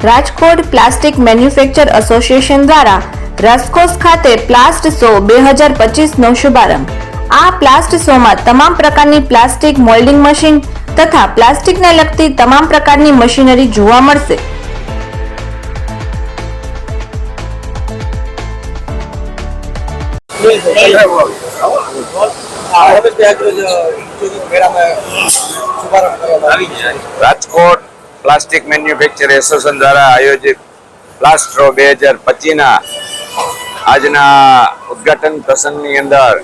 Rajkot plastic manufacture association દ્વારા રસકોસ ખાતે પ્લાસ્ટ show 2025નો શુભારંભ। આ પ્લાસ્ટ શોમાં તમામ પ્રકારની પ્લાસ્ટિક મોલ્ડિંગ મશીન તથા પ્લાસ્ટિકને લગતી તમામ પ્રકારની મશીનરી જોવા મળશે। રાજકોટ પ્લાસ્ટિક મેન્યુફેક્ચર એસોસિએશન દ્વારા આયોજિત પ્લાસ્ટ શો 2025ના આજના ઉદ્ઘાટન પ્રસંગની અંદર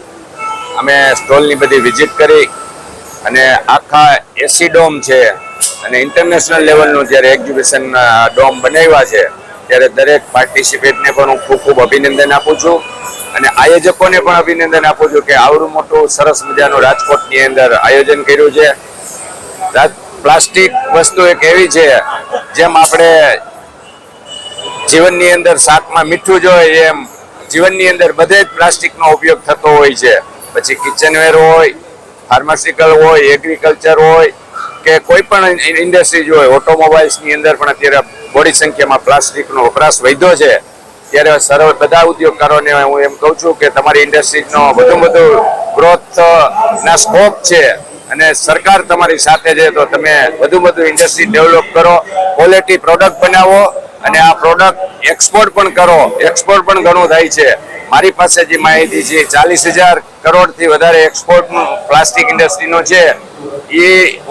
અમે સ્ટોલની બધી વિઝિટ કરી અને આખા એસી ડોમ છે અને ઇન્ટરનેશનલ લેવલનું જ્યારે એક્ઝિબિશન ડોમ બનાવ્યા છે ત્યારે દરેક પાર્ટિસિપેટને પણ હું ખૂબ ખૂબ અભિનંદન આપું છું અને આયોજકોને પણ અભિનંદન આપું છું કે આવડું મોટું સરસ મજાનું રાજકોટની અંદર આયોજન કર્યું છે। પ્લાસ્ટિક વસ્તુ એક એવી છે જેમ આપણે જીવનની અંદર શાકમાં મીઠું જોઈએ એમ જીવનની અંદર બધે જ પ્લાસ્ટિકનો ઉપયોગ થતો હોય છે। પછી કિચનવેર હોય, ફાર્માસ્યુટિકલ હોય, એગ્રીકલ્ચર હોય કે કોઈ પણ ઇન્ડસ્ટ્રીઝ હોય, ઓટોમોબાઈલ્સની અંદર પણ અત્યારે મોટી સંખ્યામાં પ્લાસ્ટિકનો વપરાશ વધ્યો છે। ત્યારે બધા ઉદ્યોગકારોને હું એમ કહું છું કે તમારી ઇન્ડસ્ટ્રીઝનો વધુ ગ્રોથના સ્કોપ છે અને સરકાર તમારી સાથે છે તો તમે વધુ ઇન્ડસ્ટ્રી ડેવલપ કરો, ક્વોલિટી પ્રોડક્ટ બનાવો અને આ પ્રોડક્ટ એક્સપોર્ટ પણ કરો। એક્સપોર્ટ પણ ઘણું થાય છે। મારી પાસે જે માહિતી છે 40,000 કરોડથી વધારે એક્સપોર્ટનું પ્લાસ્ટિક ઇન્ડસ્ટ્રીનો છે। એ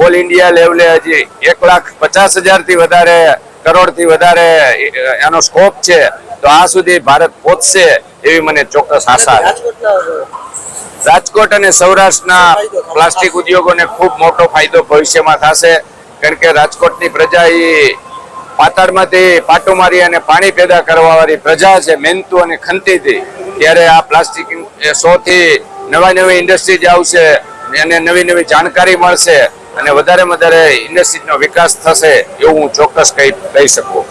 ઓલ ઇન્ડિયા લેવલે હજી 1,50,000થી વધારે કરોડથી વધારે એનો સ્કોપ છે। તો આ સુધી ભારત પહોંચશે એવી મને ચોક્કસ આશા છે। રાજકોટ અને સૌરાષ્ટ્રના પ્લાસ્ટિક ઉદ્યોગોને ખૂબ મોટો ફાયદો ભવિષ્યમાં થશે કારણ કે રાજકોટની પ્રજા એ પાતાળમાંથી પાટો મારી અને પાણી પેદા કરવાવાળી પ્રજા છે, મહેનતુ અને ખંતીથી। ત્યારે આ પ્લાસ્ટિક શોથી નવી ઇન્ડસ્ટ્રીઝ આવશે અને નવી જાણકારી મળશે અને વધારે ઇન્ડસ્ટ્રીઝનો વિકાસ થશે એવું હું ચોક્કસ કહી શકું।